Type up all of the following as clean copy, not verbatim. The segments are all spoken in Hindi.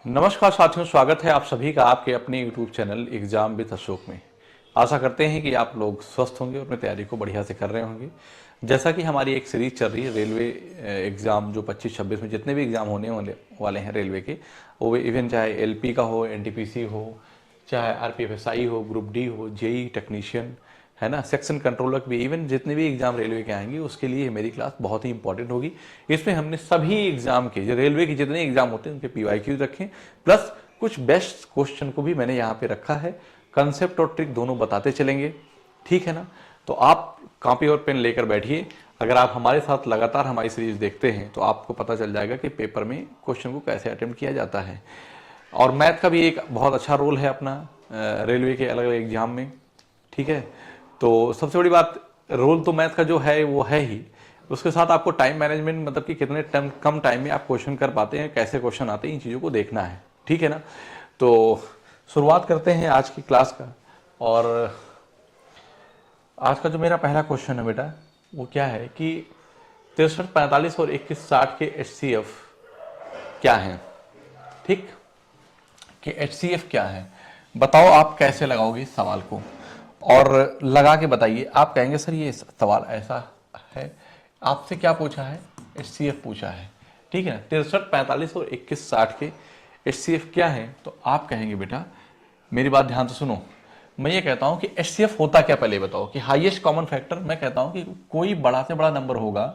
नमस्कार साथियों, स्वागत है आप सभी का आपके अपने YouTube channel exam with Ashok में। आशा करते हैं कि आप लोग स्वस्थ होंगे और अपनी तैयारी को बढ़िया से कर रहे होंगे। जैसा कि हमारी एक सीरीज चल रही है रेलवे एग्जाम, जो 25-26 में जितने भी एग्जाम होने वाले हैं रेलवे के, वो इवन चाहे एलपी का हो, एनटीपीसी हो, चाहे आरपीएफएसआई हो, ग्रुप डी हो, जेई टेक्नीशियन, है ना, सेक्शन कंट्रोलर भी, इवन जितने भी एग्जाम रेलवे के आएंगे उसके लिए मेरी क्लास बहुत ही इंपॉर्टेंट होगी। इसमें हमने सभी एग्जाम के, जो रेलवे के जितने एग्जाम होते हैं उनके पीवाईक्यू रखे, प्लस कुछ बेस्ट क्वेश्चन को भी मैंने यहाँ पे रखा है। कंसेप्ट और ट्रिक दोनों बताते चलेंगे, ठीक है ना। तो आप कॉपी और पेन लेकर बैठिए। अगर आप हमारे साथ लगातार हमारी सीरीज देखते हैं तो आपको पता चल जाएगा कि पेपर में क्वेश्चन को कैसे अटेम्प्ट किया जाता है। और मैथ का भी एक बहुत अच्छा रोल है अपना रेलवे के अलग अलग एग्जाम में, ठीक है। तो सबसे बड़ी बात, रोल तो मैथ का जो है वो है ही, उसके साथ आपको टाइम मैनेजमेंट, मतलब कि कितने कम टाइम में आप क्वेश्चन कर पाते हैं, कैसे क्वेश्चन आते हैं, इन चीज़ों को देखना है, ठीक है ना। तो शुरुआत करते हैं आज की क्लास का। और आज का जो मेरा पहला क्वेश्चन है बेटा, वो क्या है कि 63, 45 और 21, 60 के एचसीएफ क्या हैं, ठीक, कि एचसीएफ क्या है। बताओ आप कैसे लगाओगे इस सवाल को, और लगा के बताइए। आप कहेंगे सर ये सवाल ऐसा है, आपसे क्या पूछा है, एचसीएफ पूछा है, ठीक है ना। 63, 45 और 21, 60 के एचसीएफ क्या है, तो आप कहेंगे बेटा मेरी बात ध्यान से सुनो। मैं ये कहता हूं कि एचसीएफ होता क्या, पहले बताओ कि हाईएस्ट कॉमन फैक्टर। मैं कहता हूं कि कोई बड़ा से बड़ा नंबर होगा,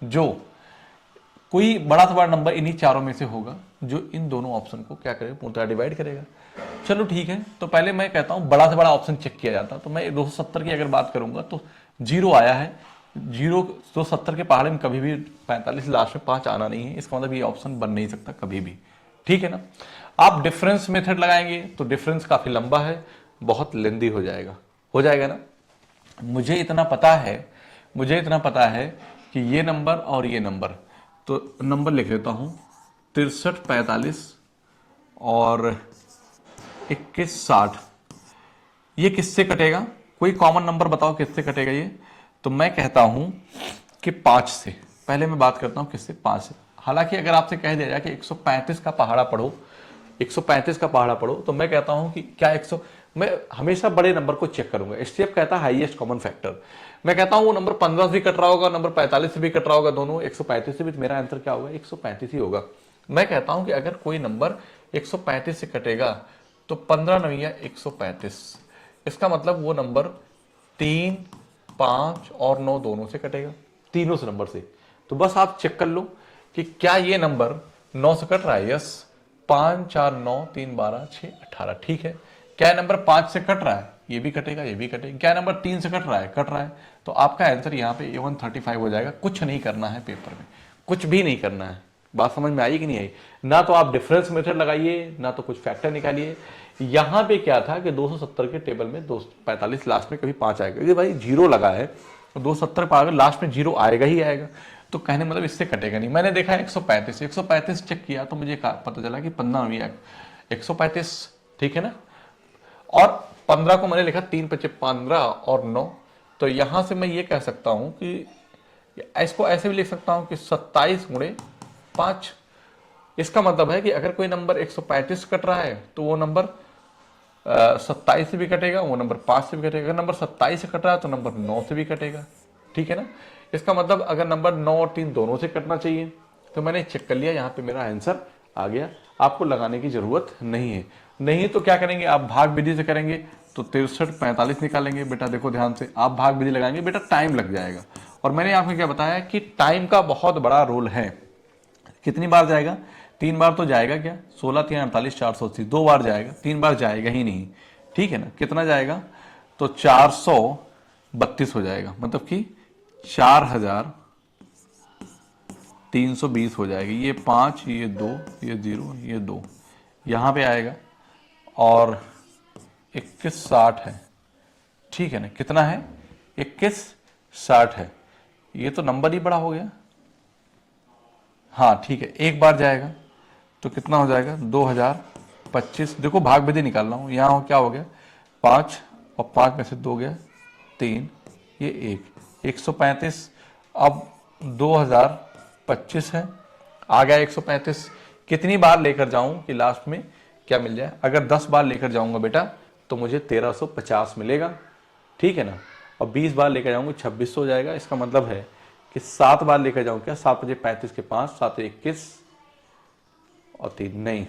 जो कोई बड़ा से बड़ा नंबर इन्हीं चारों में से होगा जो इन दोनों ऑप्शन को क्या करेगा, पूर्णतः डिवाइड करेगा। चलो ठीक है, तो पहले मैं कहता हूं बड़ा से बड़ा ऑप्शन चेक किया जाता। तो मैं 270 की अगर बात करूंगा तो जीरो आया है। जीरो 270 के पहाड़े में कभी भी 45 लास्ट में 5 आना नहीं है, इसका मतलब ये ऑप्शन बन नहीं सकता कभी भी, ठीक है ना। आप डिफरेंस मेथड लगाएंगे तो डिफरेंस काफी लंबा है, बहुत लेंदी हो जाएगा ना। मुझे इतना पता है, मुझे इतना पता है कि ये नंबर और ये नंबर, तो नंबर लिख लेता हूं 63, 45 और 21, 60। ये किससे कटेगा, कोई कॉमन नंबर बताओ किससे कटेगा ये। तो मैं कहता हूं कि 5 से। पहले मैं बात करता हूं किससे, 5 से। हालांकि अगर आपसे कह दिया जाए कि 135 का पहाड़ा पढ़ो, 135 का पहाड़ा पढ़ो, तो मैं कहता हूं कि क्या 100, मैं हमेशा बड़े नंबर को चेक करूंगा। एचसीएफ कहता है हाईएस्ट कॉमन फैक्टर। मैं कहता हूं वो नंबर 15 से भी कट रहा होगा, नंबर 45 से भी कट रहा होगा, दोनों 135 से भी, तो मेरा आंसर क्या होगा, 135 ही होगा। मैं कहता हूं कि अगर कोई नंबर 135 से कटेगा तो 15 नविया 135, इसका मतलब वो नंबर 3, 5 और 9 दोनों से कटेगा, तीनों से नंबर से। तो बस आप चेक कर लो कि क्या ये नंबर 9 से कट रहा है। यस, 5, 4, 9, 3, 12, 6, 18, ठीक है। क्या नंबर 5 से कट रहा है, ये भी कटेगा, ये भी कटेगा। क्या नंबर 3 से कट रहा है, कट रहा है। तो आपका आंसर यहाँ पे 135 हो जाएगा। कुछ नहीं करना है पेपर में, कुछ भी नहीं करना है। बात समझ में आई कि नहीं आई। ना तो आप डिफरेंस मेथड लगाइए, ना तो कुछ फैक्टर निकालिए। यहां पे क्या था कि 270 के टेबल में 245 लास्ट में कभी 5 आएगा, क्योंकि भाई जीरो लगा है, तो 270 पर लास्ट में जीरो आएगा ही आएगा। तो कहने मतलब इससे कटेगा नहीं। मैंने देखा 135 चेक किया तो मुझे पता चला कि 15 135, ठीक है ना। और 15 को मैंने लिखा 3 पचे 15 और 9। तो यहां से मैं ये कह सकता हूं कि इसको ऐसे भी लिख सकता हूं कि 27 गुणे 5। इसका मतलब है कि अगर कोई नंबर 135 कट रहा है तो वो नंबर 27 से भी कटेगा, वो नंबर 5 से भी कटेगा। अगर नंबर 27 से कट रहा है तो नंबर 9 से भी कटेगा, ठीक है ना। इसका मतलब अगर नंबर 9 और 3 दोनों से कटना चाहिए। तो मैंने चेक कर लिया, यहाँ पे मेरा आंसर आ गया। आपको लगाने की जरूरत नहीं है। नहीं तो क्या करेंगे, आप भाग विधि से करेंगे तो 63, 45 निकालेंगे। बेटा देखो ध्यान से, आप भाग विधि लगाएंगे बेटा टाइम लग जाएगा। और मैंने आपको क्या बताया कि टाइम का बहुत बड़ा रोल है। कितनी बार जाएगा, 3 बार तो जाएगा क्या, 16, 3, 48, 480, 2 बार जाएगा, 3 बार जाएगा ही नहीं, ठीक है ना। कितना जाएगा, तो 432 हो जाएगा, मतलब कि 4320 हो जाएगी। ये 5, ये 2, ये 0, ये 2 यहां पे आएगा। और 2160 है, ठीक है ना। कितना है, 2160 है। ये तो नंबर ही बड़ा हो गया। हाँ ठीक है, एक बार जाएगा तो कितना हो जाएगा, 2025। देखो भाग विधि निकाल रहा हूं, यहां क्या हो गया, 5 और 5 में से 2 गया 3, ये 135। अब 2025 है, आ गया 135। कितनी बार लेकर जाऊं कि लास्ट में क्या मिल जाए। अगर 10 बार लेकर जाऊंगा बेटा तो मुझे 1350 मिलेगा, ठीक है ना। और 20 बार लेकर जाऊंगा 2600 हो जाएगा। इसका मतलब है कि 7 बार लेकर जाऊं, क्या 7 बजे 35 के 5, 7 21 और 3 नहीं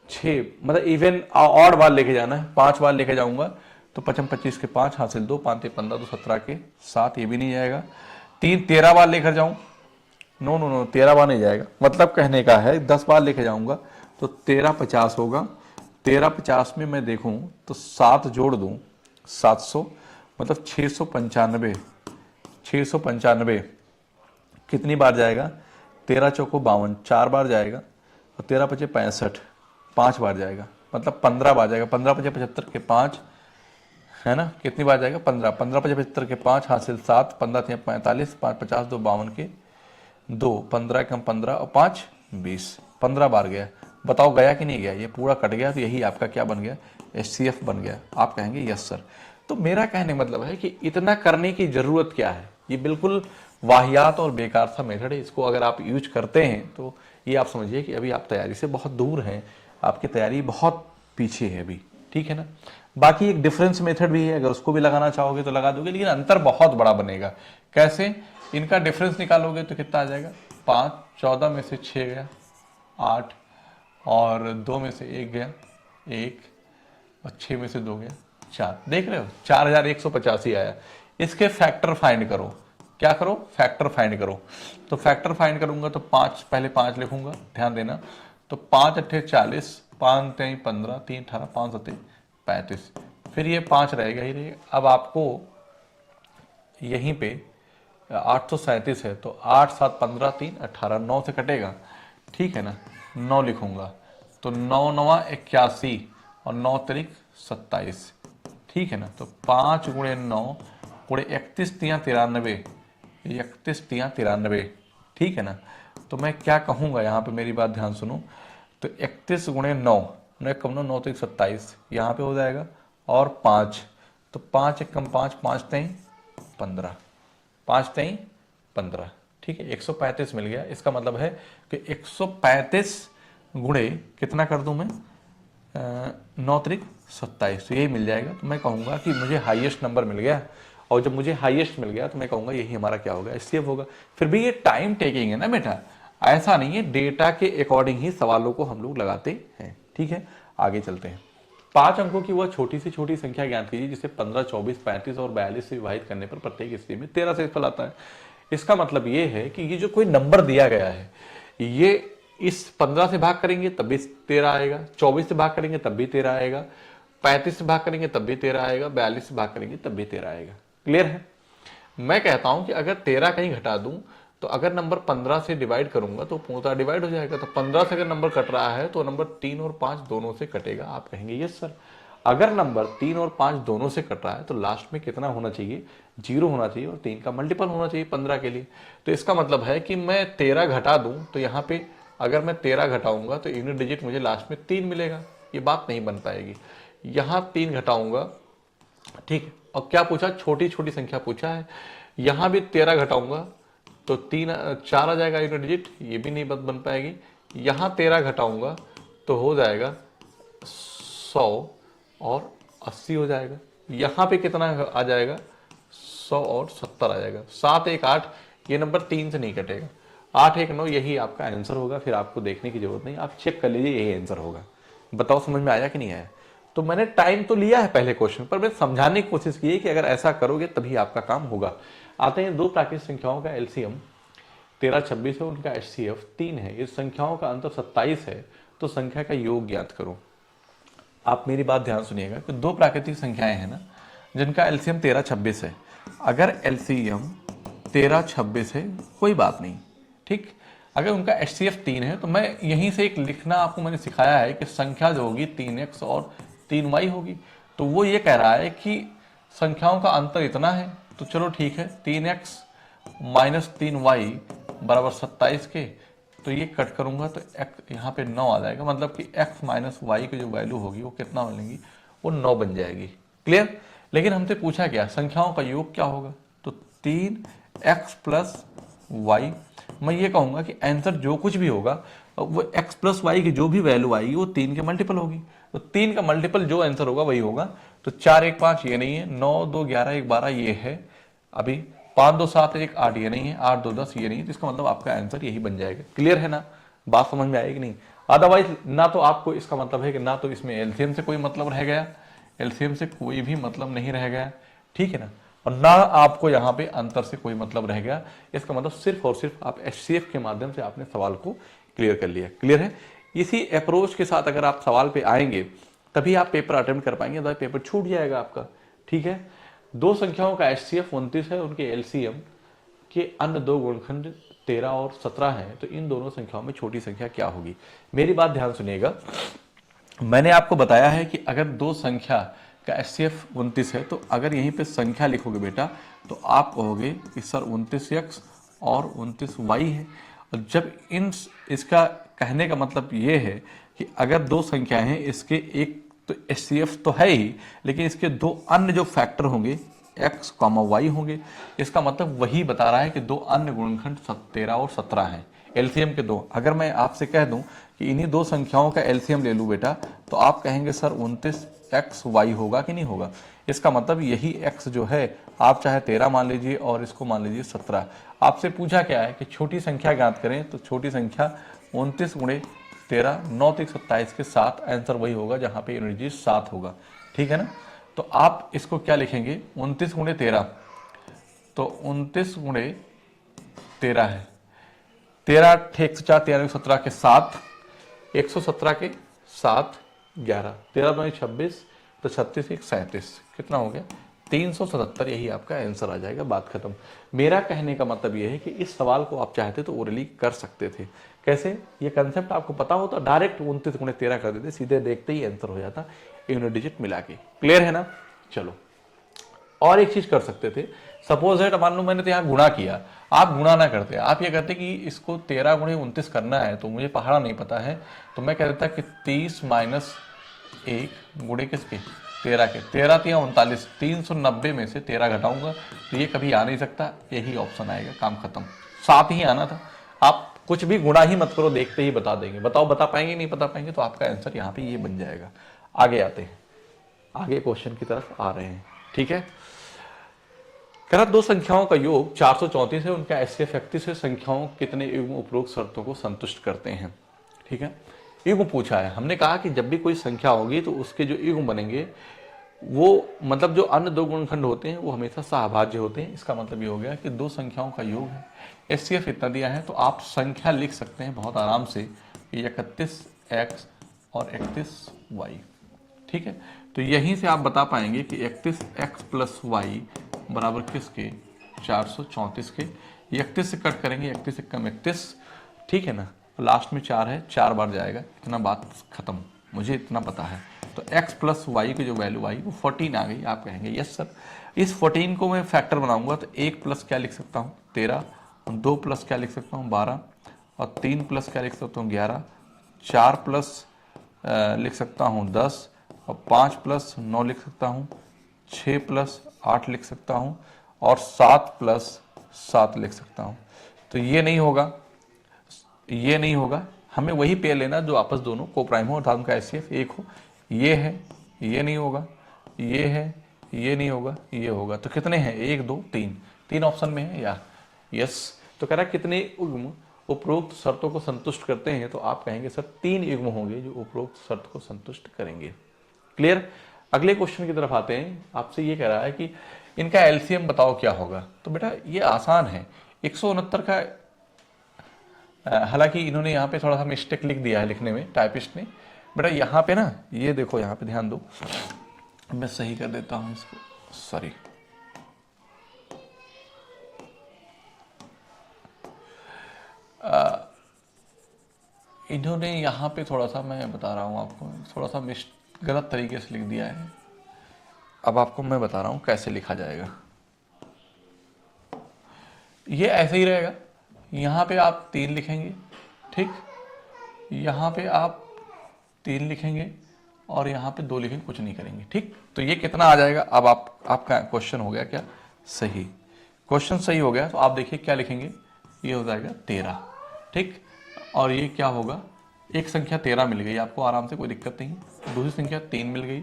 6, मतलब इवन और बार लेके जाना है। 5 बार लेके जाऊंगा तो 55 25 के 5 हासिल 2, 5 15 तो 17 के 7, ये भी नहीं जाएगा। 3 13 बार लेकर जाऊं, नो नो नो 13 बार नहीं जाएगा। मतलब कहने का है 10 बार लेके जाऊंगा तो 1350 होगा। 1350 में मैं देखूं तो 7 जोड़ दूं 700, मतलब 695। 695 कितनी बार जाएगा, 13 चौको 52, 4 बार जाएगा। और 13 पचे 65, 5 बार जाएगा, मतलब 15 बार जाएगा। 15 पचे 75 के 5 है ना, कितनी बार जाएगा 15, 15 पचे 75 के 5 हासिल 7, 15 थे 45, 5 50 2 52 के 2, 15 कम 15 और 5 20, 15 बार गया। बताओ गया कि नहीं गया, ये पूरा कट गया तो यही आपका क्या बन गया, HCF बन गया। आप कहेंगे यस सर। तो मेरा कहने मतलब है कि इतना करने की जरूरत क्या है, ये बिल्कुल वाहियात और बेकार सा मेथड है। इसको अगर आप यूज करते हैं तो ये आप समझिए कि अभी आप तैयारी से बहुत दूर हैं, आपकी तैयारी बहुत पीछे है अभी, ठीक है ना। बाकी एक डिफरेंस मेथड भी है, अगर उसको भी लगाना चाहोगे तो लगा दोगे, लेकिन अंतर बहुत बड़ा बनेगा। कैसे, इनका डिफरेंस निकालोगे तो कितना आ जाएगा, 5, 14 में से 6 गया 8, और 2 में से 1 गया 1, और 6 में से 2 गया 4। देख रहे हो 4185 आया। इसके फैक्टर फाइंड करो। क्या करो, फैक्टर फाइंड करो। तो फैक्टर फाइंड करूंगा तो 5, पहले 5 लिखूंगा, ध्यान देना। तो 5 अट्ठे 40, 5 3 15, 3 18, 5 सत्ते 35, फिर ये 5 रहेगा ही रहेगा। अब आपको यहीं पे 837 है तो 8 7 15 3 18, 9 से कटेगा, ठीक है ना। 9 लिखूंगा तो 9 9 81 और 9 तरीक 27, ठीक है ना। तो 5 गुणे 9 गुणे 31 तिया 93, 31 तिया 93, ठीक है ना। तो मैं क्या कहूँगा यहाँ पे, मेरी बात ध्यान सुनो। तो 31 गुणे 9, 9 कम 9 तरीक 27 यहाँ पे हो जाएगा, और 5, तो 5 1 कम 5, 5 3 15, 5 3 15, ठीक है। 135 मिल गया। इसका मतलब है कि 135 गुणे कितना कर दूं मैं, 9 तरीक 27, तो यही मिल जाएगा। तो मैं कहूँगा कि मुझे हाईएस्ट नंबर मिल गया, और जब मुझे हाईएस्ट मिल गया तो मैं कहूँगा यही हमारा क्या होगा, HCF होगा। फिर भी ये टाइम टेकिंग है ना बेटा, ऐसा नहीं है, डेटा के अकॉर्डिंग ही सवालों को हम लोग लगाते हैं, ठीक है। आगे चलते हैं। 5 अंकों की वह छोटी से छोटी संख्या ज्ञात कीजिए जिसे 15, 24, 35 और 42 से विभाजित करने पर प्रत्येक स्थिति में 13 से फल आता है। इसका मतलब ये है कि ये जो कोई नंबर दिया गया है, ये इस 15 से भाग करेंगे तब भी 13 आएगा, 24 से भाग करेंगे तब भी 13 आएगा, 35 से भाग करेंगे तब भी 13 आएगा, 42 से भाग करेंगे तब भी 13 आएगा। क्लियर है। मैं कहता हूं कि अगर 13 कहीं घटा दूं तो अगर नंबर 15 से डिवाइड करूंगा तो पूर्णतः डिवाइड हो जाएगा। तो 15 से अगर नंबर कट रहा है तो नंबर 3 और 5 दोनों से कटेगा। आप कहेंगे यस सर। अगर नंबर 3 और 5 दोनों से कट रहा है तो लास्ट में कितना होना चाहिए, 0 होना चाहिए, और 3 का मल्टीपल होना चाहिए 15 के लिए। तो इसका मतलब है कि मैं 13 घटा दूं तो यहाँ पे अगर मैं 13 घटाऊंगा तो यूनिट डिजिट मुझे लास्ट में 3 मिलेगा, ये बात नहीं बन पाएगी। यहाँ 3 घटाऊंगा, ठीक। और क्या पूछा, छोटी छोटी संख्या पूछा है। यहां भी 13 घटाऊंगा तो 4 आ जाएगा यूनिट डिजिट, ये भी नहीं बन पाएगी। यहां 13 घटाऊंगा तो हो जाएगा 100 और 80 हो जाएगा। यहां पे कितना आ जाएगा, 100 और 70 आ जाएगा। 7 1 8, ये नंबर 3 से नहीं कटेगा। 8 1 9, यही आपका आंसर होगा। फिर आपको देखने की जरूरत नहीं, आप चेक कर लीजिए, यही आंसर होगा। बताओ समझ में आया कि नहीं आया। तो मैंने टाइम तो लिया है पहले क्वेश्चन पर, मैंने समझाने की कोशिश की है कि अगर ऐसा करोगे तभी आपका काम होगा। आते हैं दो प्राकृतिक संख्याओं का एलसीएम 13 26 है, उनका HCF 3 है, इस संख्याओं का अंतर 27 है, तो संख्या का योग ज्ञात करो। आप मेरी बात ध्यान सुनिएगा कि दो प्राकृतिक संख्याएं हैं ना जिनका एलसीएम 13 26 है। अगर एलसीएम 13 26 है कोई बात नहीं, ठीक। अगर उनका HCF 3 है तो मैं यहीं से एक लिखना आपको मैंने सिखाया है कि संख्या जो होगी 3x और 3y होगी। तो वो ये कह रहा है कि संख्याओं का अंतर इतना है, तो चलो ठीक है, 3x माइनस 3y बराबर 27 के। तो ये कट करूंगा तो x यहाँ पे 9 आ जाएगा, मतलब कि x माइनस वाई की जो वैल्यू होगी वो कितना बनेगी, वो 9 बन जाएगी। क्लियर। लेकिन हमसे पूछा क्या, संख्याओं का योग क्या होगा, तो 3x प्लस वाई। मैं ये कहूंगा कि आंसर जो कुछ भी होगा वो x प्लस वाई की जो भी वैल्यू आएगी वो 3 के मल्टीपल होगी, तो 3 का मल्टीपल जो आंसर होगा वही होगा। तो 4 1 5 ये नहीं है, 9 2 11 1 12 ये है, अभी 5 2 7 1 8 ये नहीं है, 8 2 10 ये नहीं है, तो इसका मतलब आपका आंसर यही बन जाएगा। क्लियर है ना, बात समझ में आएगी नहीं? अदरवाइज ना तो आपको इसका मतलब है कि ना तो इसमें एलसीएम से कोई मतलब रह गया, एलसीएम से कोई भी मतलब नहीं रह गया, ठीक है ना, और ना आपको यहाँ पे अंतर से कोई मतलब रह गया। इसका मतलब सिर्फ और सिर्फ आप एचसीएफ के माध्यम से आपने सवाल को क्लियर कर लिया। क्लियर है? इसी अप्रोच के साथ अगर आप सवाल पे आएंगे तभी आप पेपर अटेम्प्ट कर पाएंगे, अदरवाइज पेपर छूट जाएगा आपका। ठीक है, दो संख्याओं का एचसीएफ 29 है, उनके एलसीएम के अन्य दो गुणनखंड 13 और 17 हैं, तो इन दोनों संख्याओं में छोटी संख्या क्या होगी? मेरी बात ध्यान सुनिएगा, मैंने आपको बताया है कि अगर दो संख्या का एचसीएफ 29 है तो अगर यहीं पे संख्या लिखोगे बेटा तो आप कहोगे कि सर 29x और 29y है। और जब इसका कहने का मतलब ये है कि अगर दो संख्याएं हैं, इसके एक तो एचसीएफ तो है ही, लेकिन इसके दो अन्य जो फैक्टर होंगे x, y होंगे, इसका मतलब वही बता रहा है कि दो अन्य गुणनखंड 13 और 17 हैं, एलसीएम के दो। अगर मैं आपसे कह दूं कि इन्हीं दो संख्याओं का एलसीएम ले लूं बेटा, तो आप कहेंगे सर 29xy होगा कि नहीं होगा? इसका मतलब यही x जो है आप चाहे 13 मान लीजिए और इसको मान लीजिए 17। आपसे पूछा क्या है कि छोटी संख्या ज्ञात करें, तो छोटी संख्या 29 गुणे 13 9 3 27 के साथ आंसर वही होगा जहां पे यूनिट 7 होगा। ठीक है ना, तो आप इसको क्या लिखेंगे? 29 गुणे 13, तो 29 गुणे 13 है, 13 104 13 17 के साथ 117 के साथ 11, 13 2 26, तो 36 1 37, कितना हो गया? 377। यही आपका आंसर आ जाएगा, बात खत्म। मेरा कहने का मतलब यह है कि इस सवाल को आप चाहते तो ओरली कर सकते थे। कैसे? ये कंसेप्ट आपको पता हो तो डायरेक्ट 29 गुणे 13 कर देते, सीधे देखते ही आंसर हो जाता यूनिट डिजिट मिला के। क्लियर है ना? चलो, और एक चीज कर सकते थे, सपोज है मान लो मैंने तो यहाँ गुणा किया, आप गुणा ना करते, आप ये कहते कि इसको 13 गुणे 29 करना है, तो मुझे पहाड़ा नहीं पता है, तो मैं कह देता कि 30 माइनस 1 गुणे किसके? 13 के, 13 3 39, 390 में से 13 घटाऊंगा, तो ये कभी आ नहीं सकता, यही ऑप्शन आएगा, काम खत्म। 7 ही आना था, आप कुछ भी गुणा ही मत करो, देखते ही बता देंगे। बताओ बता पाएंगे? नहीं बता पाएंगे, तो आपका आंसर यहाँ पे ये बन जाएगा। आगे आते हैं, आगे क्वेश्चन की तरफ आ रहे हैं। ठीक है, कह रहा दो संख्याओं का योग 434 है, उनका एचसीएफ 31 है, संख्याओं कितने युग्म उपरोक्त शर्तों को संतुष्ट करते हैं? ठीक है, युग्म पूछा है, हमने कहा कि जब भी कोई संख्या होगी तो उसके जो युग्म बनेंगे वो मतलब जो अन्य दो गुणनखंड होते हैं वो हमेशा सहभाज्य होते हैं। इसका मतलब ये हो गया कि दो संख्याओं का योग है, एचसीएफ इतना दिया है, तो आप संख्या लिख सकते हैं बहुत आराम से, 31x और 31y। ठीक है, तो यहीं से आप बता पाएंगे कि 31x प्लस वाई बराबर किसके? 434 के। 31 से कट करेंगे, 31 से कम 31, ठीक है ना, लास्ट में 4 है, 4 बार जाएगा, इतना बात खत्म, मुझे इतना पता है। तो x प्लस वाई की जो वैल्यू आई वो 14 आ गई। आप कहेंगे यस सर, इस 14 को मैं फैक्टर बनाऊंगा तो 1 प्लस क्या लिख सकता हूँ? 13, 2 प्लस क्या लिख सकता हूँ? 12, और 3 प्लस क्या लिख सकता हूँ? 11, 4 प्लस लिख सकता हूँ 10, और 5 प्लस 9 लिख सकता हूँ, 6 प्लस 8 लिख सकता हूँ, और 7 प्लस 7 लिख सकता हूँ। तो ये नहीं होगा, ये नहीं होगा, हमें वही पेयर लेना जो आपस दोनों को प्राइम हो, अर्थात उनका एचसीएफ 1 हो। ये है, ये नहीं होगा, ये है, ये नहीं होगा, ये होगा। तो कितने हैं? 1 2 3, 3 ऑप्शन में है या? यस। तो कह रहा कितने युग्म उपरोक्त शर्तों को संतुष्ट करते हैं? तो आप कहेंगे सर 3 युग्म होंगे जो उपरोक्त शर्त को संतुष्ट करेंगे। क्लियर? अगले क्वेश्चन की तरफ आते हैं। आपसे ये कह रहा है कि इनका एलसीएम बताओ क्या होगा। तो बेटा ये आसान है, 169 का, हालांकि इन्होंने यहाँ पे थोड़ा सा मिस्टेक लिख दिया है लिखने में, टाइपिस्ट ने। बेटा यहाँ पे ना, ये देखो यहाँ पे ध्यान दो, मैं सही कर देता हूँ इसको, सॉरी। इन्होंने यहाँ पे थोड़ा सा, मैं बता रहा हूँ आपको, थोड़ा सा गलत तरीके से लिख दिया है। अब आपको मैं बता रहा हूँ कैसे लिखा जाएगा। ये ऐसे ही रहेगा, यहाँ पे आप 3 लिखेंगे, ठीक, यहाँ पे आप 3 लिखेंगे और यहाँ पे 2 लिखेंगे, कुछ नहीं करेंगे, ठीक। तो ये कितना आ जाएगा? अब आपका क्वेश्चन हो गया क्या सही? क्वेश्चन सही हो गया तो आप देखिए क्या लिखेंगे, ये हो जाएगा 13, ठीक। और ये क्या होगा, एक संख्या 13 मिल गई आपको आराम से, कोई दिक्कत नहीं। दूसरी संख्या 3 मिल गई,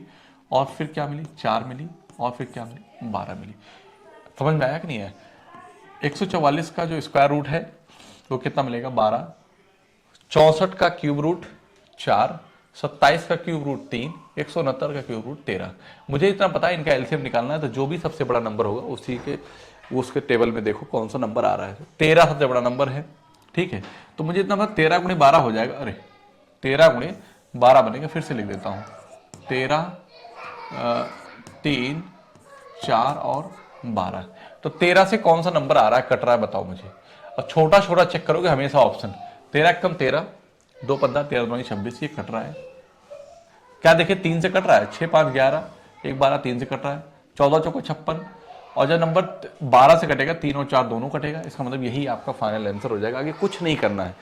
और फिर क्या मिली, 4 मिली, और फिर क्या मिली, 12 मिली। समझ में आया कि नहीं है? 144 का जो स्क्वायर रूट है वो कितना मिलेगा, 12। 64 का क्यूब रूट 4, 27 का क्यूब रूट 3, 169 का क्यूब रूट 13। मुझे इतना पता है इनका एलसीएम निकालना है, तो जो भी सबसे बड़ा नंबर होगा उसी के उसके टेबल में देखो कौन सा नंबर आ रहा है। 13 सबसे बड़ा नंबर है, ठीक है। तो मुझे इतना पता 13 गुणे 12 हो जाएगा। अरे 13 गुणे 12 बनेगा, फिर से लिख देता हूँ। 13, 3, 4 और 12। तो 13 से कौन सा नंबर आ रहा है, कट रहा है, बताओ मुझे। और छोटा छोटा चेक करोगे हमेशा ऑप्शन। 13 कम 13, 2 15, 13 दूनी 26, ये कट रहा है। क्या देखे, 3 से कट रहा है, 6 5 11, 1 12, 3 से कट रहा है, 14 चौको 56। और जब नंबर 12 से कटेगा, 3 और 4 दोनों कटेगा। इसका मतलब यही आपका फाइनल आंसर हो जाएगा, आगे कुछ नहीं करना है।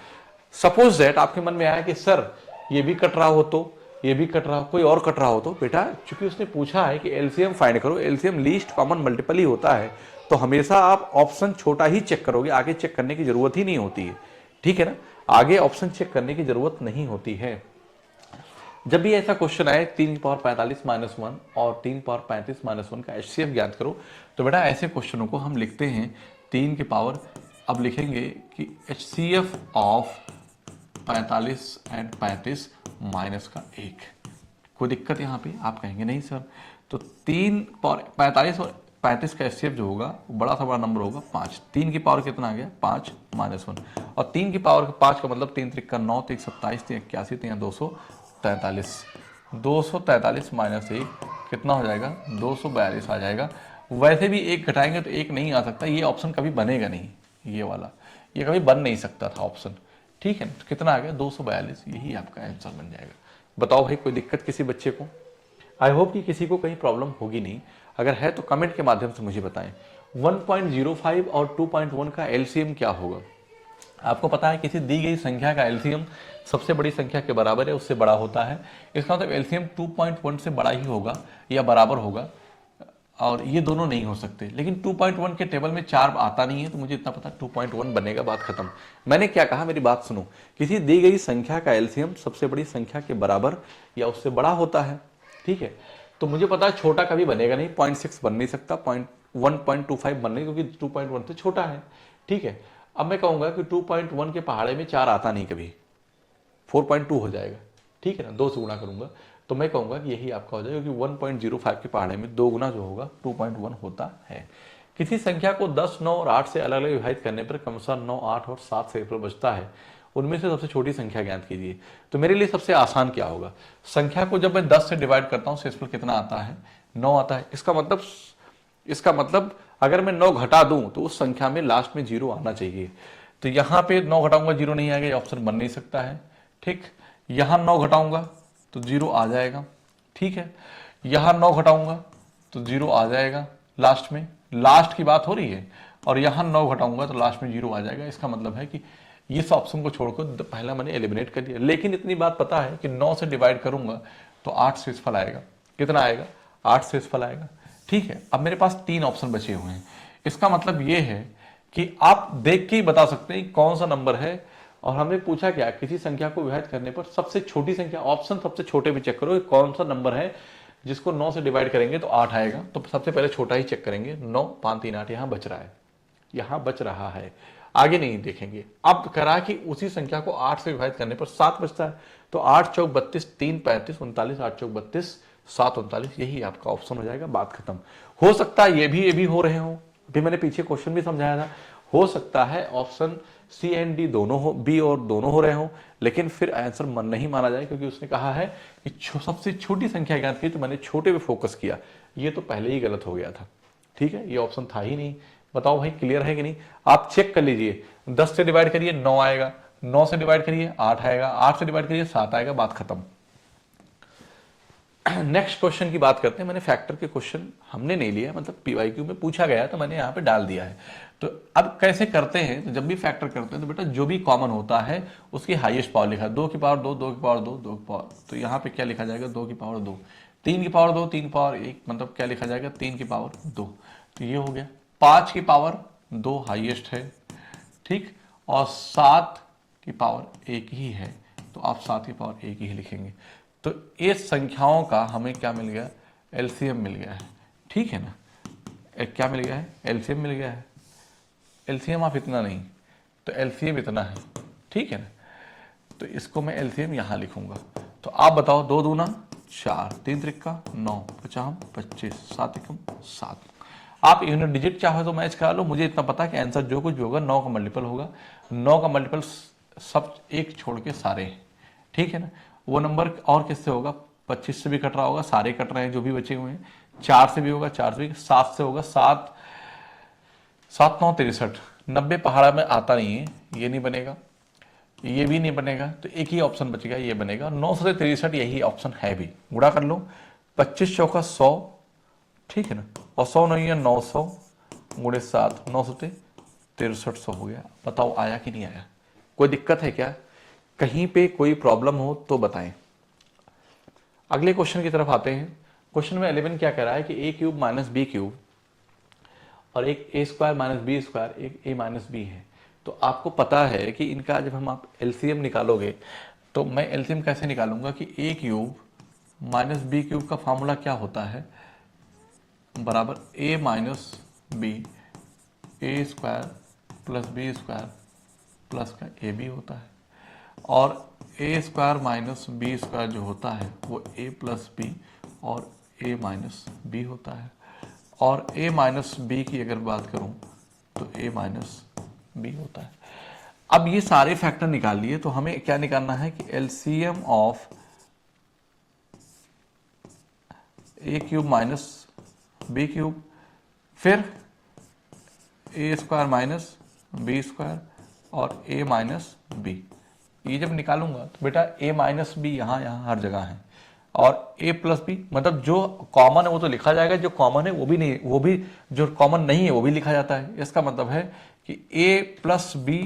सपोज दैट आपके मन में आया कि सर ये भी कट रहा हो, तो ये भी कट रहा हो, कोई और कट रहा हो, तो बेटा चूंकि उसने पूछा है कि एलसीएम फाइंड करो, एलसीएम लीस्ट कॉमन मल्टीपल ही होता है, तो हमेशा आप ऑप्शन छोटा ही चेक करोगे, आगे चेक करने की जरूरत ही नहीं होती है, ठीक है ना। आगे ऑप्शन चेक करने की जरूरत नहीं होती है। जब भी ऐसा क्वेश्चन आए 3 की पावर 45 माइनस 1 और 3 पावर 35 माइनस 1 का एचसीएफ ज्ञात करो, तो बेटा ऐसे क्वेश्चनों को हम लिखते हैं 3 की पावर, अब लिखेंगे कि एचसीएफ ऑफ 45 एंड 35 माइनस का 1। कोई दिक्कत यहाँ पे, आप कहेंगे नहीं सर। तो 3 पावर 45 और 35 का एचसीएफ जो होगा वो बड़ा सा बड़ा नंबर होगा 5। 3 की पावर कितना आ गया, 5 माइनस 1, और 3 की पावर 5 का मतलब 3 त्रिक का 9, 3 27, 3 81, 3 243। 243 माइनस 1 कितना हो जाएगा, 242 आ जाएगा। वैसे भी एक घटाएंगे तो एक नहीं आ सकता, ये ऑप्शन कभी बनेगा नहीं, ये वाला ये कभी बन नहीं सकता था ऑप्शन, ठीक है। तो कितना आ गया, 242, यही आपका आंसर बन जाएगा। बताओ भाई, कोई दिक्कत किसी बच्चे को? आई होप कि किसी को कहीं प्रॉब्लम होगी नहीं। अगर है तो कमेंट के माध्यम से मुझे बताएं। 1.05 और 2.1 का एलसीएम क्या होगा? आपको पता है किसी दी गई संख्या का एलसीएम सबसे बड़ी संख्या के बराबर है, उससे बड़ा होता है। इसका मतलब एलसीएम 2.1 से बड़ा ही होगा या बराबर होगा, और ये दोनों नहीं हो सकते। लेकिन 2.1 के टेबल में 4 आता नहीं है, तो मुझे इतना पता 2.1 बनेगा, बात खत्म। मैंने क्या कहा, मेरी बात सुनो। किसी दी गई संख्या का एलसीएम सबसे बड़ी संख्या के बराबर या उससे बड़ा होता है, ठीक है। तो मुझे पता है छोटा कभी बनेगा नहीं, 0.6 बन नहीं सकता, 1.25 बन नहीं, क्योंकि 2.1 से छोटा है, ठीक है। अब मैं कहूंगा कि 2.1 के पहाड़े में 4 आता नहीं कभी, 4.2 हो जाएगा, ठीक है ना, 2 से गुणा करूंगा तो मैं कहूंगा कि यही आपका हो जाएगा, क्योंकि 1.05 के पहाड़े में 2 गुना जो होगा 2.1 होता है। किसी संख्या को 10, 9 और 8 से अलग अलग विभाजित करने पर क्रमशः 9, 8 और 7 से बचता है, उनमें से सबसे छोटी संख्या ज्ञात कीजिए। तो मेरे लिए सबसे आसान क्या होगा, संख्या को जब मैं 10 से डिवाइड करता हूं शेषफल कितना आता है, 9 आता है। इसका मतलब अगर मैं 9 घटा दूं तो उस संख्या में लास्ट में 0 आना चाहिए। तो यहां पे 9 घटाऊंगा 0 नहीं आएगा, ये ऑप्शन बन नहीं सकता है, ठीक। यहां 9 घटाऊंगा तो 0 आ जाएगा, ठीक है। यहां 9 घटाऊंगा तो 0 आ जाएगा लास्ट में, लास्ट की बात हो रही है। और यहां 9 घटाऊंगा तो लास्ट में 0 आ जाएगा। इसका मतलब है कि इस ऑप्शन को छोड़कर पहला मैंने एलिमिनेट कर दिया। लेकिन इतनी बात पता है कि 9 से डिवाइड करूंगा तो 8 शेषफल आएगा। कितना आएगा, 8 शेषफल आएगा, ठीक है। अब मेरे पास 3 ऑप्शन बचे हुए हैं। इसका मतलब यह है कि आप देख के ही बता सकते हैं कौन सा नंबर है। और हमने पूछा क्या, किसी संख्या को विभाजित करने पर सबसे छोटी संख्या, ऑप्शन सबसे छोटे में चेक करो कौन सा नंबर है जिसको 9 से डिवाइड करेंगे तो 8 आएगा। तो सबसे पहले छोटा ही चेक करेंगे, 9 5 3 8 यहां बच रहा है, यहां बच रहा है, आगे नहीं देखेंगे। अब करा कि उसी संख्या को 8 से विभाजित करने पर 7 बचता है, तो 8 चौक 32, 3 35 39, 8 चौक 32, 7 39, यही आपका ऑप्शन हो जाएगा, बात खत्म। हो सकता है ये भी हो रहे हो, अभी मैंने पीछे क्वेश्चन भी समझाया था, हो सकता है ऑप्शन सी एंड डी दोनों हो, बी और दोनों हो रहे हो, लेकिन फिर आंसर मन नहीं माना जाए, क्योंकि उसने कहा है कि सबसे छोटी संख्या ज्ञात की, तो मैंने छोटे पे फोकस किया। ये तो पहले ही गलत हो गया था, ठीक है, ये ऑप्शन था ही नहीं। बताओ भाई क्लियर है कि नहीं? आप चेक कर लीजिए, 10 से डिवाइड करिए 9 आएगा, 9 से डिवाइड करिए 8 आएगा, 8 से डिवाइड करिए 7 आएगा, बात खत्म। नेक्स्ट क्वेश्चन की बात करते हैं। मैंने फैक्टर के क्वेश्चन हमने नहीं लिया, मतलब पीवाईक्यू में पूछा गया तो मैंने यहाँ पे डाल दिया है। तो अब कैसे करते हैं, तो जब भी फैक्टर करते हैं तो बेटा जो भी कॉमन होता है उसकी हाईएस्ट पावर लिखा, 2 की पावर 2, 2 की पावर 2, 2 की पावर, तो यहाँ पे क्या लिखा जाएगा, 2 की पावर 2, 3 की पावर 2, 3 की पावर 1, मतलब क्या लिखा जाएगा, 3 की पावर 2। तो ये हो गया। 5 की पावर 2 हाईएस्ट है, ठीक, और 7 की पावर एक ही है तो आप 7 की पावर एक ही लिखेंगे। तो इस संख्याओं का हमें क्या मिल गया, एलसीएम मिल गया है, ठीक है ना। क्या मिल गया है, एलसीएम मिल गया है। एलसीएम आप इतना नहीं, तो एलसीएम इतना है, ठीक है ना। तो इसको मैं एलसीएम यहाँ लिखूंगा। तो आप बताओ, 2 दूना 4, 3 त्रिक्का 9, 50 25, 7 एकम 7। आप यूनिट डिजिट चाहो तो मैच करा लो, मुझे इतना पता है कि आंसर जो कुछ भी होगा 9 का मल्टीपल होगा। 9 का मल्टीपल सब एक छोड़ के सारे हैं, ठीक है ना। वो नंबर और किससे होगा, 25 से भी कट रहा होगा, सारे कट रहे हैं जो भी बचे हुए हैं। 4 से भी होगा, 4 से भी, 7 से होगा, 7 7 9 63, 90 पहाड़ा में आता नहीं है, ये नहीं बनेगा, ये भी नहीं बनेगा, तो एक ही ऑप्शन बचेगा, ये बनेगा। 9 से 63 यही ऑप्शन है भी, गुणा कर लो। 25 चौका 100, ठीक है ना, और 100 नहीं है 900 गुणे 7, 9 से 6300 हो गया। बताओ आया कि नहीं आया, कोई दिक्कत है क्या, कहीं पे कोई प्रॉब्लम हो तो बताएं। अगले क्वेश्चन की तरफ आते हैं। क्वेश्चन में 11 क्या कह रहा है कि A cube minus B cube और एक ए स्क्वायर माइनस बी स्क्वायर एक ए माइनस बी है। तो आपको पता है कि इनका जब हम आप एलसीएम निकालोगे तो मैं एलसीएम कैसे निकालूंगा कि A cube minus B cube का फॉर्मूला क्या होता है, बराबर A minus B, A square plus B square plus का ए बी होता है, और A square minus B square जो होता है वो ए प्लस बी और ए माइनस बी होता है। और a माइनस बी की अगर बात करूं तो a माइनस बी होता है। अब ये सारे फैक्टर निकाल लिए तो हमें क्या निकालना है कि LCM of a cube minus B cube, फिर a square minus B square और a माइनस बी। ये जब निकालूंगा तो बेटा a माइनस बी यहाँ हर जगह है, और a प्लस बी, मतलब जो कॉमन है वो तो लिखा जाएगा, जो कॉमन है वो भी नहीं, वो भी जो कॉमन नहीं है वो भी लिखा जाता है। इसका मतलब है कि a प्लस बी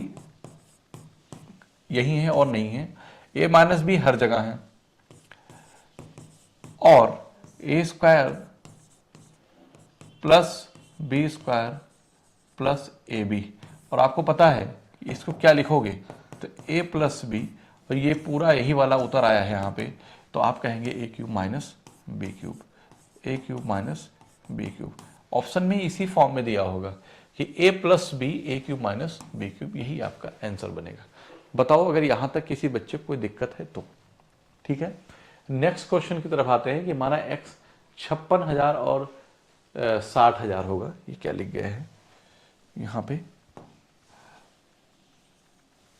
यही है और नहीं है, a माइनस बी हर जगह है, और a square plus B square plus a b. और आपको पता है कि इसको क्या लिखोगे, तो a प्लस बी, और ये पूरा यही वाला उतर आया है यहाँ पे, तो आप कहेंगे A cube minus B cube, A cube minus B cube. Option में इसी फॉर्म में दिया होगा कि A plus B A cube minus B cube, यही आपका आंसर बनेगा। बताओ अगर यहां तक किसी बच्चे को कोई दिक्कत है तो, ठीक है। नेक्स्ट क्वेश्चन की तरफ आते हैं कि माना एक्स 56,000 और 60,000 होगा। ये क्या लिख गया है यहां पे,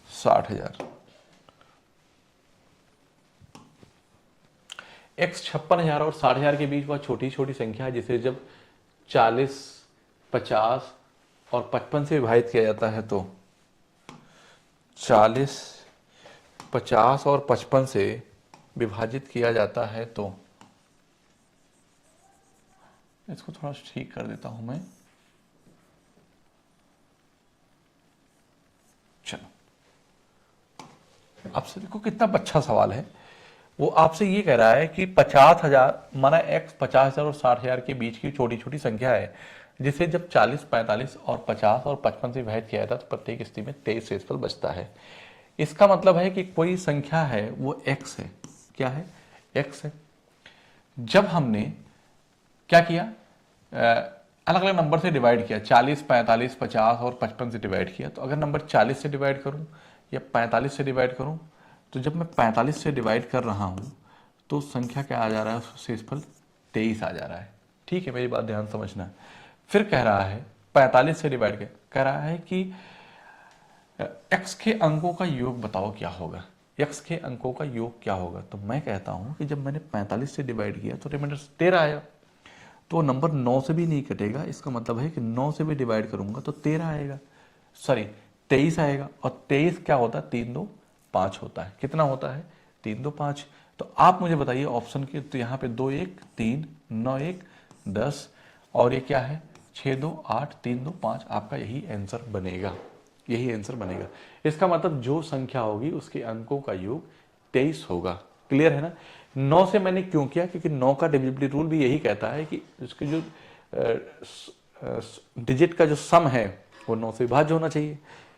60,000। एक्स 56,000 और 60,000 के बीच वह छोटी छोटी संख्या है जिसे जब 40, 50 और 55 से विभाजित किया जाता है तो 40, 50 और 55 से विभाजित किया जाता है तो, इसको थोड़ा ठीक कर देता हूं मैं, चलो आपसे देखो कितना अच्छा सवाल है। वो आपसे ये कह रहा है कि 50,000 माना एक्स 50,000 और 60,000 के बीच की छोटी छोटी संख्या है जिसे जब 40, 45 और 50 और 55 से विभाजित किया जाता है तो प्रत्येक स्थिति में 23 शेषफल बचता है। इसका मतलब है कि कोई संख्या है वो एक्स है, क्या है, एक्स है। जब हमने क्या किया, अलग अलग नंबर से डिवाइड किया, 40, 45, 50 और 55 से डिवाइड किया, तो अगर नंबर 40 से डिवाइड करूं या 45 से डिवाइड करूं, तो जब मैं 45 से डिवाइड कर रहा हूं तो संख्या क्या आ जा रहा है, शेषफल 23 आ जा रहा है। ठीक है, मेरी बात ध्यान समझना। फिर कह रहा है 45 से डिवाइड कह रहा है कि x के अंकों का योग बताओ क्या होगा, x के अंकों का योग क्या होगा। तो मैं कहता हूं कि जब मैंने 45 से डिवाइड किया तो रिमाइंडर 13 आया, तो नंबर 9 से भी नहीं कटेगा। इसका मतलब है कि 9 से भी डिवाइड करूंगा तो 13 आएगा, सॉरी 23 आएगा। और 23 क्या होता है, 3 2 5 होता है। कितना होता है, 3 2 5। तो आप मुझे बताइए ऑप्शन के, तो यहाँ पे 2 1 3 9 1 10 और ये क्या है 6 2 8 3 2 5, आपका यही आंसर बनेगा, यही आंसर बनेगा। इसका मतलब जो संख्या होगी उसके अंकों का योग 23 होगा। क्लियर है ना। 9 से मैंने क्यों किया, क्योंकि 9 का डिविजिबिलिटी रूल भी यही कहता है कि उसके जो डिजिट का जो सम है वो 9 से विभाज्य होना चाहिए।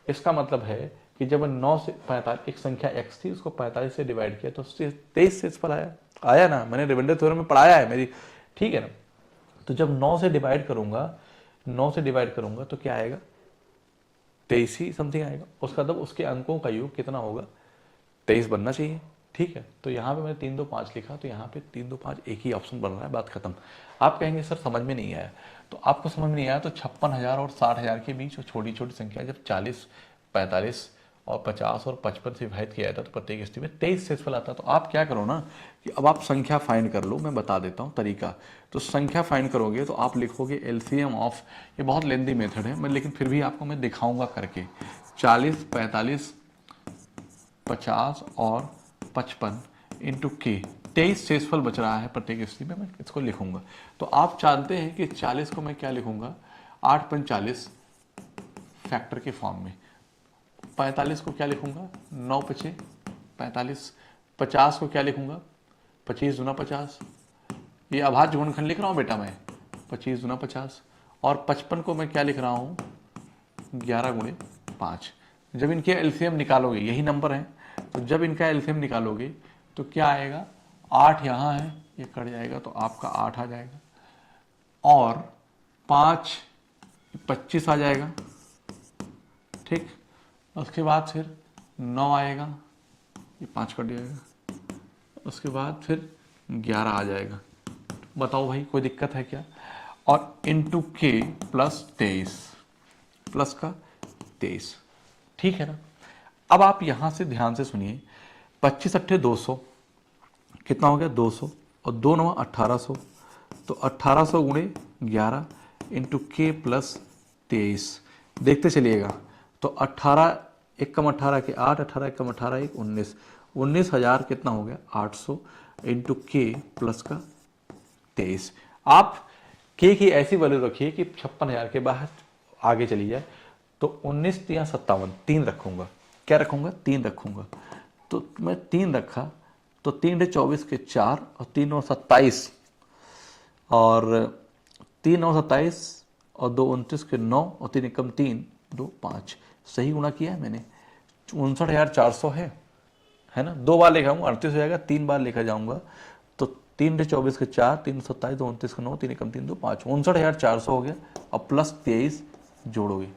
इसका मतलब है कि जब 9 से 45 एक संख्या x थी उसको 45 से डिवाइड किया तो 23 से पर आया ना, मैंने रिमाइंडर थ्योरम में पढ़ाया है मेरी, ठीक है ना। तो जब 9 से डिवाइड करूंगा तो क्या आएगा, 23 ही समथिंग आएगा। उसका मतलब उसके अंकों का योग कितना होगा, 23 बनना चाहिए, ठीक है। तो यहाँ पे मैंने 3 2 5 लिखा, तो यहाँ पे 3 2 5 एक ही ऑप्शन बन रहा है, बात खत्म। आप कहेंगे सर समझ में नहीं आया, तो आपको समझ में नहीं आया तो 56,000 और 60,000 के बीच छोटी छोटी संख्या जब 40, 45 और 50 और 55 से विभाजित किया जाता है तो प्रत्येक स्थिति में 23 शेषफल आता है। तो आप क्या करो ना कि अब आप संख्या फाइंड कर लो, मैं बता देता हूँ तरीका। तो संख्या फाइंड करोगे तो आप लिखोगे एलसीएम ऑफ, ये बहुत लेंदी मेथड है मैं, लेकिन फिर भी आपको मैं दिखाऊंगा करके, 40, 45, 50 और 55 इंटू के, 23 शेषफल बच रहा है प्रत्येक स्थिति में, मैं इसको लिखूंगा। तो आप जानते हैं कि 40 को मैं क्या लिखूंगा, 8 पंच 40 फैक्टर के फॉर्म में, 45 को क्या लिखूंगा, 9 पचे 45, 50 को क्या लिखूंगा, 25 दूना 50, ये अभाज्य गुणनखंड लिख रहा हूं बेटा मैं, 25 दूना 50, और 55 को मैं क्या लिख रहा हूं, 11 गुणे 5। जब इनके एलसीएम निकालोगे, यही नंबर है, तो जब इनका एलसीएम निकालोगे तो क्या आएगा, 8 यहाँ है, ये कट जाएगा तो आपका 8 आ जाएगा, और 5 25 आ जाएगा, ठीक। उसके बाद फिर 9 आएगा, ये 5 कट जाएगा, उसके बाद फिर 11 आ जाएगा। बताओ भाई कोई दिक्कत है क्या, और इंटू के प्लस 23, प्लस का 23, ठीक है ना। अब आप यहां से ध्यान से सुनिए, 25 अट्ठे 200, कितना हो गया 200, और 2 9 1800, तो 1800 गुणे 11 इंटू के प्लस 23, देखते चलिएगा। तो 18 एक कम 18 के 8, 18 एक कम 18 एक 19, 19,000 कितना हो गया 800 इंटू के प्लस का 23। आप के की ऐसी वैल्यू रखिए कि 56,000 के बाहर आगे चली जाए, तो 19 या 57, 3 रखूंगा, क्या रखूंगा, 3 रखूंगा। तो मैं 3 रखा, तो 3 24 के 4 और 3 9 27, और 3 9 27 और 2 29 के 9 और 3 एकम 3 2 5, सही गुणा किया है मैंने, 59,400 है ना। 2 बार लेखा जाऊंगा 38 हो जाएगा, 3 बार लेखा जाऊंगा तो 3 24 के 4, 3 27 2 29 के 9, 3 एकम 3 2 5, 59,400 हो गया। और प्लस 23 जोड़ोगे,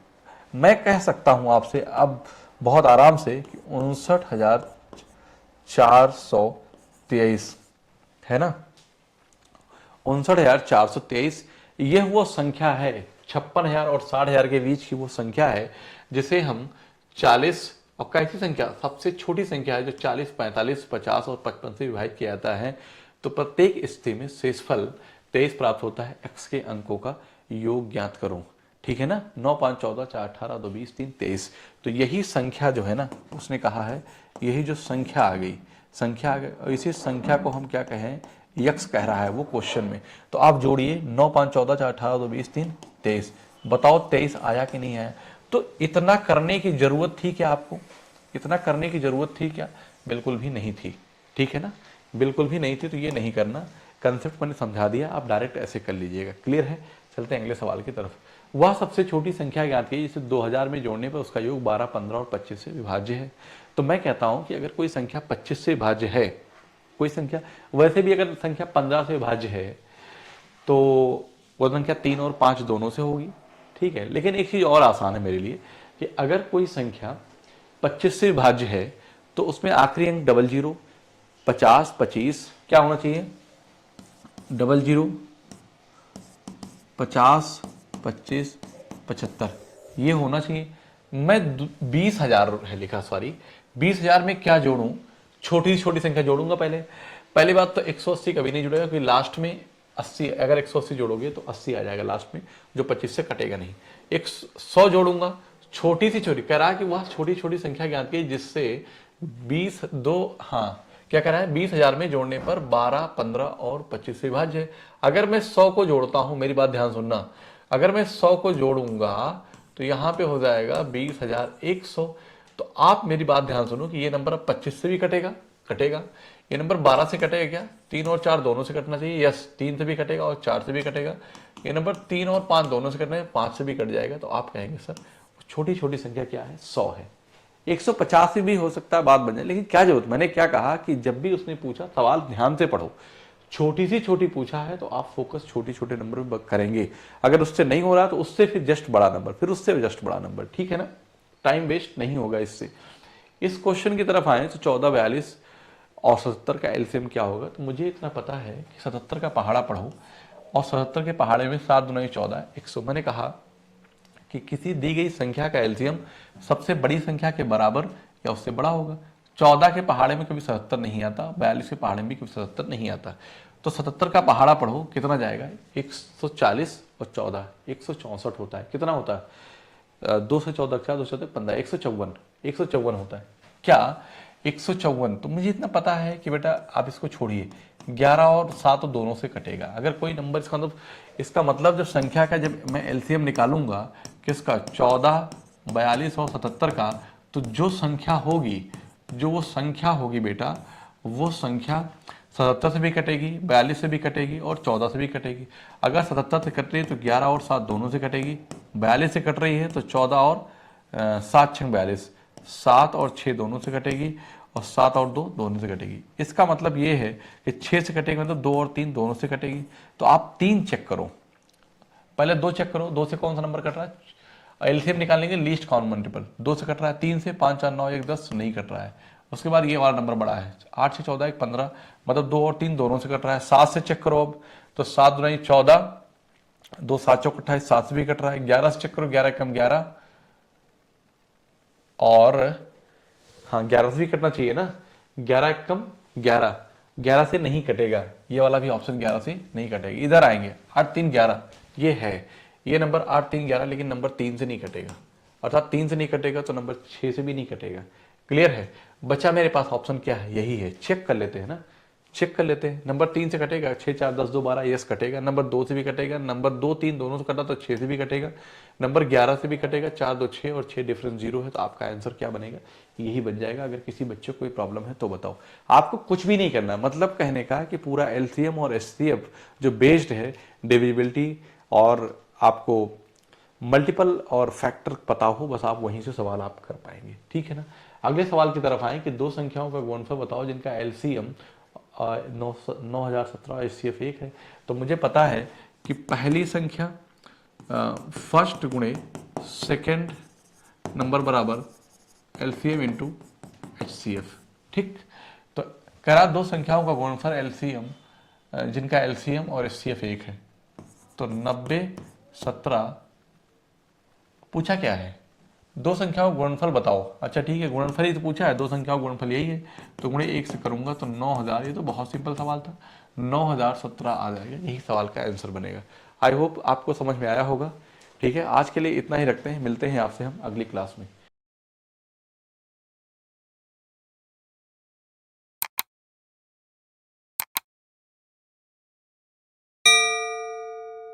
मैं कह सकता हूं आपसे अब बहुत आराम से कि 59,423 है ना, 59,423 यह वो संख्या है, 56,000 और 60,000 के बीच की वो संख्या है जिसे हम 40, और कैसी संख्या, सबसे छोटी संख्या है जो 40, 45, 50 और 55 से विभाजित किया जाता है। तो प्रत्येक स्थिति में शेषफल 23 प्राप्त होता है, x के अंकों का योग ज्ञात करो, ठीक है ना। 9 5 14 4 18 2 20 3 23, तो यही संख्या जो है ना, उसने कहा है यही जो संख्या आ गई, संख्या आ गई, इसी संख्या को हम क्या कहें, यक्स कह रहा है वो क्वेश्चन में। तो आप जोड़िए 9 5 14 4 18 2 20 3 23, बताओ 23 आया कि नहीं आया। तो इतना करने की जरूरत थी क्या आपको, इतना करने की जरूरत थी क्या, बिल्कुल भी नहीं थी, ठीक है ना, बिल्कुल भी नहीं थी। तो ये नहीं करना, कंसेप्ट मैंने समझा दिया, आप डायरेक्ट ऐसे कर लीजिएगा, क्लियर है। चलते हैं अगले सवाल की तरफ। वह सबसे छोटी संख्या ज्ञात की जिसे 2000 में जोड़ने पर उसका योग 12, 15 और 25 से विभाज्य है। तो मैं कहता हूं कि अगर कोई संख्या 25 से विभाज्य है, कोई संख्या, वैसे भी अगर संख्या 15 से विभाज्य है तो वो संख्या 3 और 5 दोनों से होगी, ठीक है। लेकिन एक चीज और आसान है मेरे लिए कि अगर कोई संख्या 25 से विभाज्य है तो उसमें आखिरी अंक 00, 50, 25 क्या होना चाहिए, 00, 50, 25, 75 ये होना चाहिए। मैं 20,000 है लिखा, सॉरी 20,000 में क्या जोड़ूं, छोटी छोटी संख्या जोड़ूंगा। पहली बात तो 180 कभी नहीं जुड़ेगा क्योंकि लास्ट में 80, अगर 180 जोड़ोगे तो 80 आ जाएगा लास्ट में, जो 25 से कटेगा नहीं। 100 जोड़ूंगा, छोटी सी छोटी, कह रहा है कि वह छोटी छोटी संख्या ज्ञात की जिससे 20 2 हाँ क्या कह रहा है, 20,000 में जोड़ने पर 12, 15 और 25 से विभाज्य है। अगर मैं 100 को जोड़ता हूं, मेरी बात ध्यान सुनना, अगर मैं 100 को जोड़ूंगा तो यहां पे हो जाएगा 20,100। तो आप मेरी बात ध्यान सुनो कि ये नंबर अब 25 से भी कटेगा, ये नंबर 12 से कटेगा क्या, 3 और 4 दोनों से कटना चाहिए, यस 3 से भी कटेगा और 4 से भी कटेगा। ये नंबर 3 और 5 दोनों से कटना है, 5 से भी कट जाएगा। तो आप कहेंगे सर छोटी छोटी संख्या क्या है, 100 है। 185 भी हो सकता है, बात बन जाए, लेकिन क्या जरूरत। मैंने क्या कहा कि जब भी उसने पूछा सवाल ध्यान से पढ़ो, छोटी सी छोटी पूछा है तो आप फोकस छोटे छोटे नंबर में करेंगे, अगर उससे नहीं हो रहा तो उससे फिर जस्ट बड़ा नंबर, फिर उससे जस्ट बड़ा नंबर, ठीक है ना, टाइम वेस्ट नहीं होगा इससे। इस क्वेश्चन की तरफ आए तो 14, 42 और 77 का एलसीएम क्या होगा। तो मुझे इतना पता है कि 77 का पहाड़ा पढ़ो और 77 के पहाड़े में 7 दूनी 14 100। मैंने कहा कि किसी दी गई संख्या का एलसीएम सबसे बड़ी संख्या के बराबर या उससे बड़ा होगा। 14 के पहाड़े में कभी 77 नहीं आता, 42 के पहाड़े में कभी 77 नहीं आता। तो 77 का पहाड़ा पढ़ो, कितना जाएगा, 140 और 14 164 होता है। कितना होता है, 2 से 14 4 2 से 15 154 होता है। क्या 154। तो मुझे इतना पता है कि बेटा आप इसको छोड़िए, 11 और 7 दोनों से कटेगा। अगर कोई नंबर इसका मतलब जब संख्या का जब मैं एलसीएम निकालूंगा किसका, 14, 42 और 77 का, तो जो संख्या होगी बेटा, वो संख्या 77 से भी कटेगी, 42 से भी कटेगी और 14 से भी कटेगी। अगर 77 से कट रही है तो 11 और 7 दोनों से कटेगी, 42 से कट रही है तो 14 और 7 6 42, 7 और 6 दोनों से कटेगी और 7 और 2 दोनों से कटेगी। इसका मतलब ये है कि 6 से कटेगी मतलब 2 और 3 दोनों से कटेगी। तो आप 3 चेक करो, पहले 2 चेक करो, 2 से कौन सा नंबर कट रहा है, एलसीएम निकालेंगे लीस्ट कॉमन मल्टीपल, 2 से कट रहा है, 3 से 5 4 9 1 10 नहीं कट रहा है। उसके बाद ये वाला नंबर बड़ा है, 8 से 14 1 15, मतलब 2 और 3 दोनों से कट रहा है। 7 से चेक करो अब, तो 7 दूनी 14, 2 7 चौक 28, 7 से भी कट रहा है। 11 से चेक करो, 11 कम 11 और हाँ 11 से भी कटना चाहिए ना, 11 कम 11, 11 से नहीं कटेगा, ये वाला भी ऑप्शन 11 से नहीं कटेगा। इधर आएंगे 8 3 11, ये है ये नंबर 8 3 11, लेकिन नंबर 3 से नहीं कटेगा, अर्थात 3 से नहीं कटेगा तो नंबर 6 से भी नहीं कटेगा। क्लियर है बच्चा, मेरे पास ऑप्शन क्या है, यही है। चेक कर लेते हैं ना, चेक कर लेते हैं। नंबर 3 से कटेगा, 6 4 10 2 12, यस कटेगा। नंबर 2 से भी कटेगा, नंबर 2 3 दोनों से कटा तो 6 से भी कटेगा। नंबर 11 से भी कटेगा, 4 2 6 और 6 डिफरेंस 0 है, तो आपका आंसर क्या बनेगा, यही बन जाएगा। अगर किसी बच्चे को कोई प्रॉब्लम है तो बताओ। आपको कुछ भी नहीं करना, मतलब कहने का कि पूरा एलसीएम और एचसीएफ जो बेस्ड है डिविजिबिलिटी और आपको मल्टीपल और फैक्टर पता हो, बस आप वहीं से सवाल आप कर पाएंगे, ठीक है ना। अगले सवाल की तरफ आए कि दो संख्याओं का गुणनफल बताओ जिनका एलसीएम 9017 एचसीएफ 1 है। तो मुझे पता है कि पहली संख्या फर्स्ट गुणे सेकेंड नंबर बराबर एलसीएम इंटू एचसीएफ, ठीक। तो करा दो संख्याओं का गुणनफल एलसीएम जिनका एलसीएम और एचसीएफ 1 है। तो 90 17 पूछा क्या है, दो संख्याओं का गुणनफल बताओ। अच्छा ठीक है, गुणनफल ही तो पूछा है, दो संख्याओं का गुणनफल यही है, तो गुणे 1 से करूंगा तो 9000, ये तो बहुत सिंपल सवाल था, 9017 आ जाएगा, यही सवाल का आंसर बनेगा। आई होप आपको समझ में आया होगा। ठीक है, आज के लिए इतना ही रखते हैं, मिलते हैं आपसे हम अगली क्लास में।